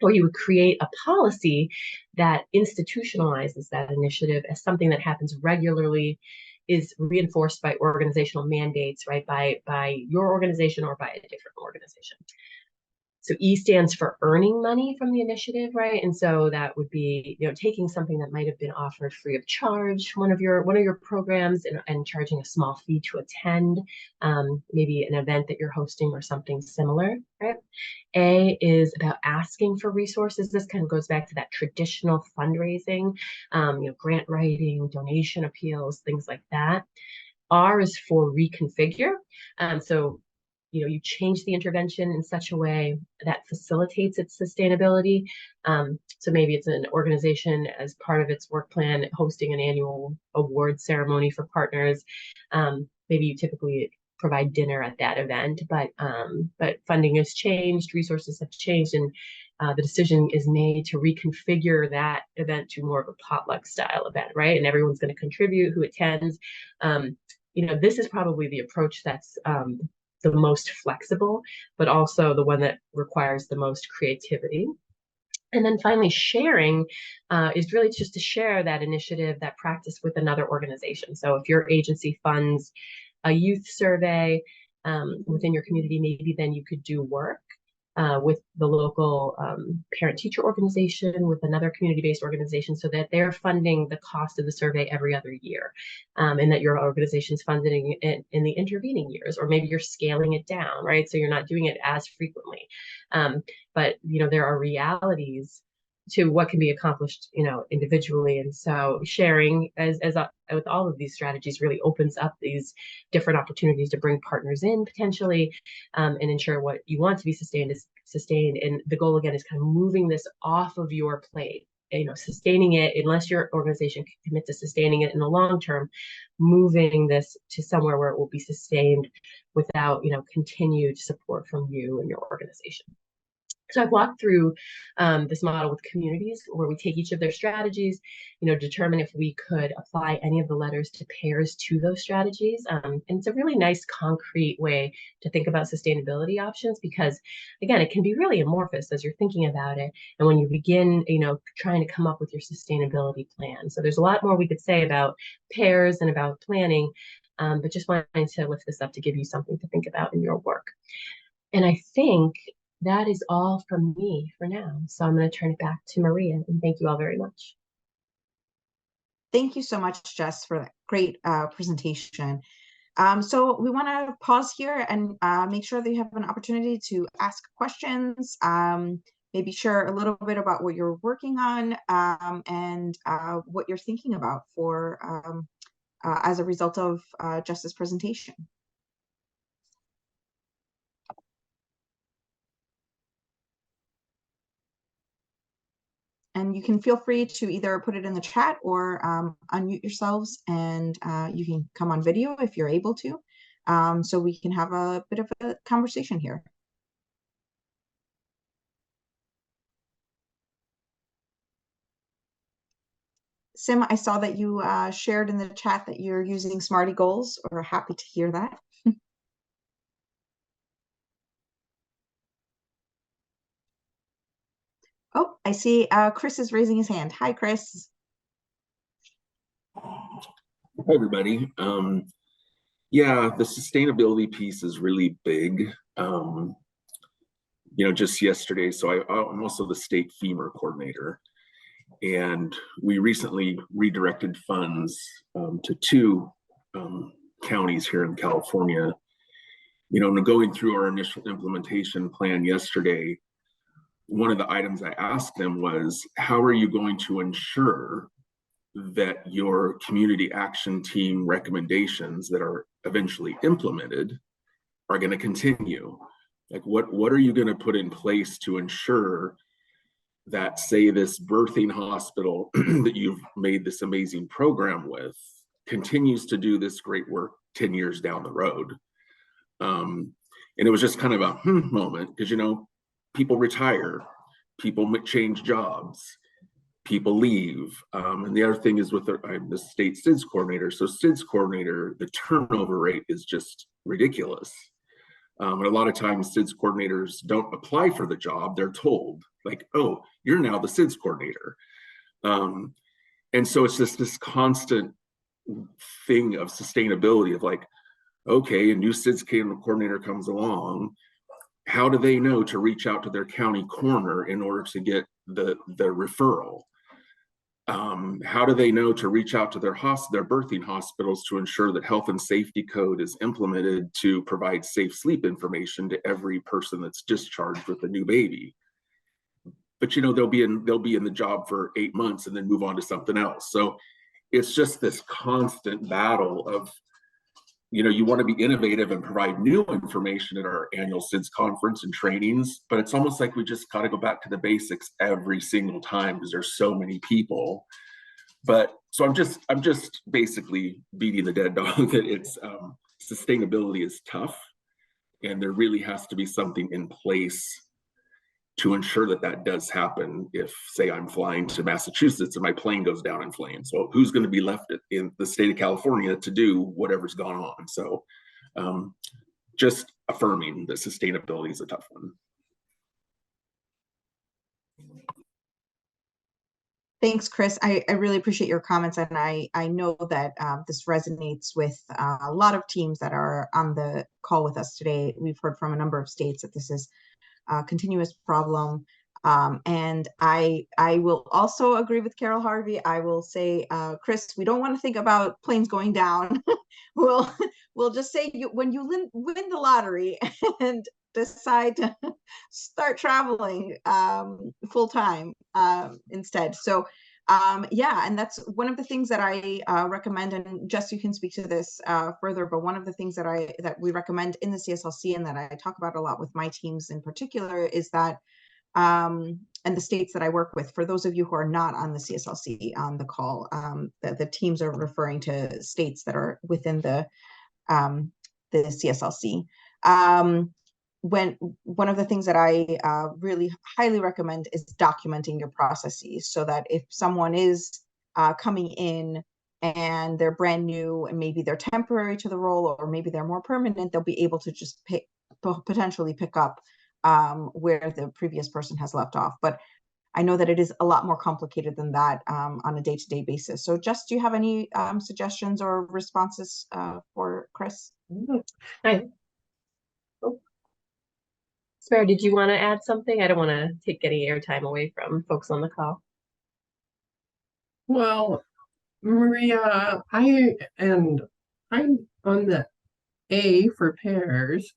Or you would create a policy that institutionalizes that initiative as something that happens regularly, is reinforced by organizational mandates, right, by your organization or by a different organization. So E stands for earning money from the initiative, right? And so that would be, taking something that might have been offered free of charge, one of your programs, and charging a small fee to attend, maybe an event that you're hosting or something similar, right? A is about asking for resources. This kind of goes back to that traditional fundraising, grant writing, donation appeals, things like that. R is for reconfigure. So you change the intervention in such a way that facilitates its sustainability. So maybe it's an organization as part of its work plan hosting an annual award ceremony for partners. Maybe you typically provide dinner at that event, but funding has changed, resources have changed, and the decision is made to reconfigure that event to more of a potluck style event, right? And everyone's going to contribute who attends. This is probably the approach that's the most flexible, but also the one that requires the most creativity. And then finally, sharing is really just to share that initiative, that practice with another organization. So if your agency funds a youth survey within your community, maybe then you could do work with the local parent-teacher organization, with another community-based organization, so that they're funding the cost of the survey every other year, and that your organization's funding it in the intervening years, or maybe you're scaling it down, right? So you're not doing it as frequently. But there are realities to what can be accomplished, individually. And so sharing as with all of these strategies really opens up these different opportunities to bring partners in potentially, and ensure what you want to be sustained is sustained. And the goal again is kind of moving this off of your plate, sustaining it, unless your organization can commit to sustaining it in the long term, moving this to somewhere where it will be sustained without, continued support from you and your organization. So I've walked through this model with communities where we take each of their strategies, determine if we could apply any of the letters to pairs to those strategies. And it's a really nice concrete way to think about sustainability options, because again, it can be really amorphous as you're thinking about it. And when you begin, trying to come up with your sustainability plan. So there's a lot more we could say about pairs and about planning, but just wanted to lift this up to give you something to think about in your work. And I think that is all from me for now. So I'm going to turn it back to Maria, and thank you all very much. Thank you so much, Jess, for that great presentation. So we want to pause here and make sure that you have an opportunity to ask questions, maybe share a little bit about what you're working on, and what you're thinking about for as a result of Jess's presentation. And you can feel free to either put it in the chat or unmute yourselves, and you can come on video if you're able to, so we can have a bit of a conversation here. Sim, I saw that you shared in the chat that you're using Smarty Goals. We're happy to hear that. Oh, I see Chris is raising his hand. Hi, Chris. Hi, everybody. Yeah, the sustainability piece is really big. Just yesterday, so I'm also the state FEMA coordinator, and we recently redirected funds to two counties here in California. Going through our initial implementation plan yesterday, one of the items I asked them was, how are you going to ensure that your community action team recommendations that are eventually implemented are going to continue? Like, what are you going to put in place to ensure that, say, this birthing hospital that you've made this amazing program with continues to do this great work 10 years down the road? And it was just kind of a moment, because people retire, people change jobs, people leave. And the other thing is, I'm the state SIDS coordinator. So SIDS coordinator, the turnover rate is just ridiculous. And a lot of times SIDS coordinators don't apply for the job. They're told, like, oh, you're now the SIDS coordinator. And so it's just this constant thing of sustainability of like, okay, a new SIDS coordinator comes along. How do they know to reach out to their county coroner in order to get the referral? How do they know to reach out to their birthing hospitals to ensure that health and safety code is implemented to provide safe sleep information to every person that's discharged with a new baby? But they'll be in the job for 8 months and then move on to something else. So it's just this constant battle of, you want to be innovative and provide new information at our annual SIDS conference and trainings, but it's almost like we just got to go back to the basics every single time because there's so many people. But so I'm just basically beating the dead dog that it's sustainability is tough, and there really has to be something in place to ensure that does happen. If, say, I'm flying to Massachusetts and my plane goes down in flames, well, who's going to be left in the state of California to do whatever's gone on? So just affirming that sustainability is a tough one. Thanks, Chris. I really appreciate your comments, and I know that this resonates with a lot of teams that are on the call with us today. We've heard from a number of states that this is a continuous problem. And I will also agree with Carol Harvey. I will say, Chris, we don't want to think about planes going down. we'll just say when you win the lottery and decide to start traveling full time instead. So yeah, and that's one of the things that I recommend, and Jess, you can speak to this further, but one of the things that we recommend in the CSLC and that I talk about a lot with my teams in particular is that, and the states that I work with, for those of you who are not on the CSLC on the call, the teams are referring to states that are within the CSLC. One of the things that I really highly recommend is documenting your processes, so that if someone is coming in and they're brand new and maybe they're temporary to the role, or maybe they're more permanent, they'll be able to just potentially pick up where the previous person has left off. But I know that it is a lot more complicated than that on a day-to-day basis. So Jess, do you have any suggestions or responses for Chris? Sarah, did you want to add something? I don't want to take any airtime away from folks on the call. Well, Maria, I'm on the A for pairs.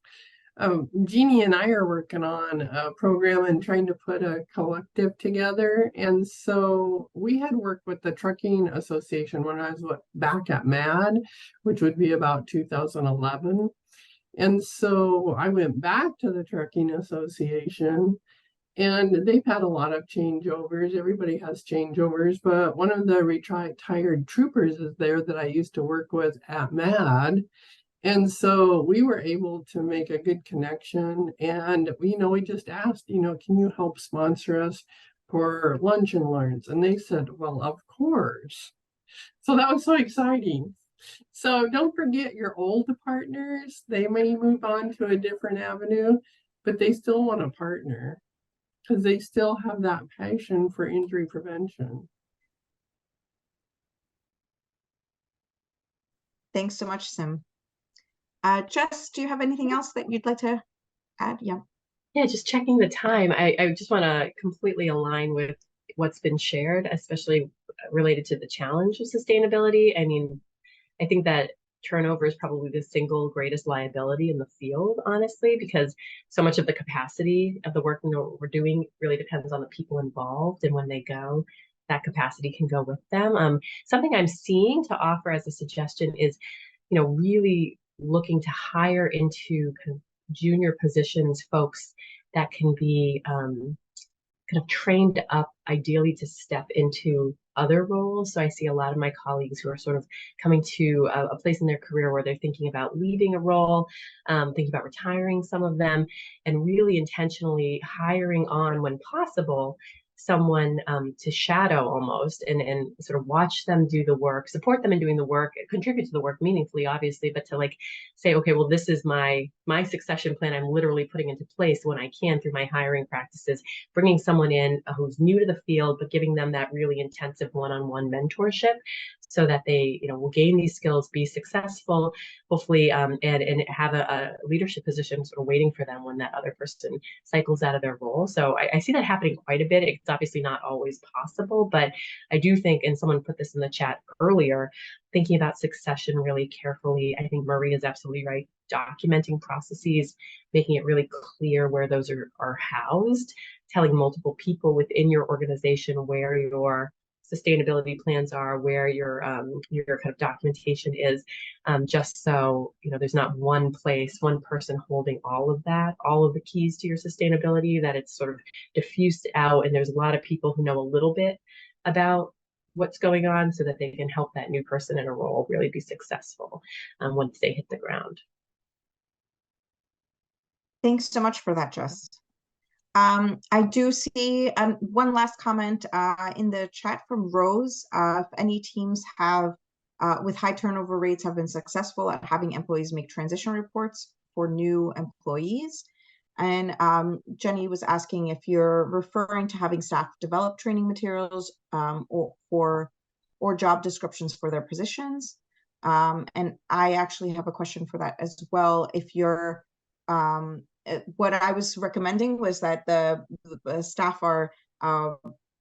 Jeannie and I are working on a program and trying to put a collective together. And so we had worked with the Trucking Association when I was back at MAD, which would be about 2011. And so I went back to the Trucking Association, and they've had a lot of changeovers. Everybody has changeovers, but one of the retired troopers is there that I used to work with at MAD. And so we were able to make a good connection. And, we just asked, can you help sponsor us for lunch and learns? And they said, well, of course. So that was so exciting. So don't forget your old partners. They may move on to a different avenue, but they still want to partner. because they still have that passion for injury prevention. Thanks so much, Sim. Jess, do you have anything else that you'd like to add? Yeah. Yeah, just checking the time. I just want to completely align with what's been shared, especially related to the challenge of sustainability. I mean, I think that turnover is probably the single greatest liability in the field, honestly, because so much of the capacity of the work we're doing really depends on the people involved. And when they go, that capacity can go with them. Something I'm seeing to offer as a suggestion is, really looking to hire into kind of junior positions, folks that can be kind of trained up ideally to step into other roles. So I see a lot of my colleagues who are sort of coming to a place in their career where they're thinking about leaving a role, thinking about retiring, some of them, and really intentionally hiring on, when possible, someone to shadow almost and sort of watch them do the work, support them in doing the work, contribute to the work meaningfully, obviously, but to like say, okay, well, this is my succession plan I'm literally putting into place when I can through my hiring practices, bringing someone in who's new to the field, but giving them that really intensive one-on-one mentorship so that they, will gain these skills, be successful, hopefully, and have a leadership position sort of waiting for them when that other person cycles out of their role. So I see that happening quite a bit. It's obviously not always possible, but I do think, and someone put this in the chat earlier, thinking about succession really carefully. I think Maria is absolutely right. Documenting processes, making it really clear where those are housed, telling multiple people within your organization where your sustainability plans are, where your kind of documentation is, just so there's not one place, one person holding all of that, all of the keys to your sustainability, that it's sort of diffused out, and there's a lot of people who know a little bit about what's going on so that they can help that new person in a role really be successful once they hit the ground. Thanks so much for that, Jess. I do see one last comment in the chat from Rose. If any teams have, with high turnover rates, have been successful at having employees make transition reports for new employees. And Jenny was asking if you're referring to having staff develop training materials or job descriptions for their positions. And I actually have a question for that as well. If you're what I was recommending was that the staff are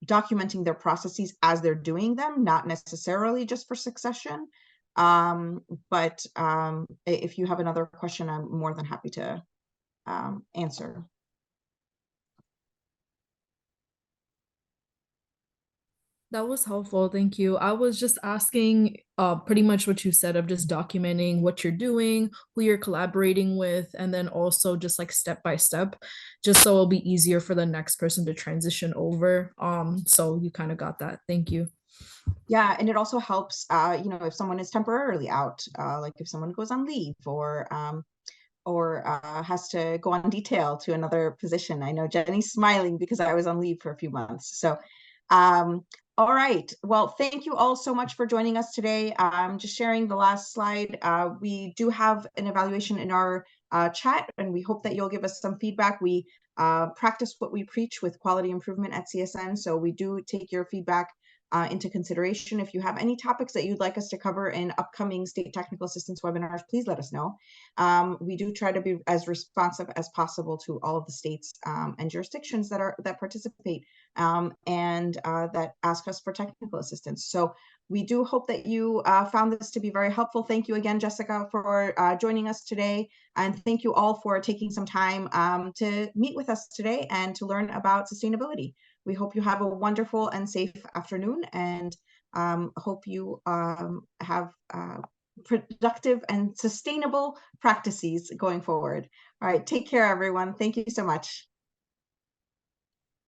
documenting their processes as they're doing them, not necessarily just for succession. But if you have another question, I'm more than happy to answer. That was helpful. Thank you. I was just asking pretty much what you said of just documenting what you're doing, who you're collaborating with, and then also just like step by step, just so it'll be easier for the next person to transition over. So you kind of got that. Thank you. Yeah, and it also helps, if someone is temporarily out, like if someone goes on leave or has to go on detail to another position. I know Jenny's smiling because I was on leave for a few months. So all right. Well, thank you all so much for joining us today. Just sharing the last slide. We do have an evaluation in our chat, and we hope that you'll give us some feedback. We practice what we preach with quality improvement at CSN, so we do take your feedback into consideration. If you have any topics that you'd like us to cover in upcoming state technical assistance webinars, please let us know. We do try to be as responsive as possible to all of the states and jurisdictions that participate and that ask us for technical assistance. So we do hope that you found this to be very helpful. Thank you again, Jessica, for joining us today. And thank you all for taking some time to meet with us today and to learn about sustainability. We hope you have a wonderful and safe afternoon, and hope you have productive and sustainable practices going forward. All right, take care, everyone. Thank you so much.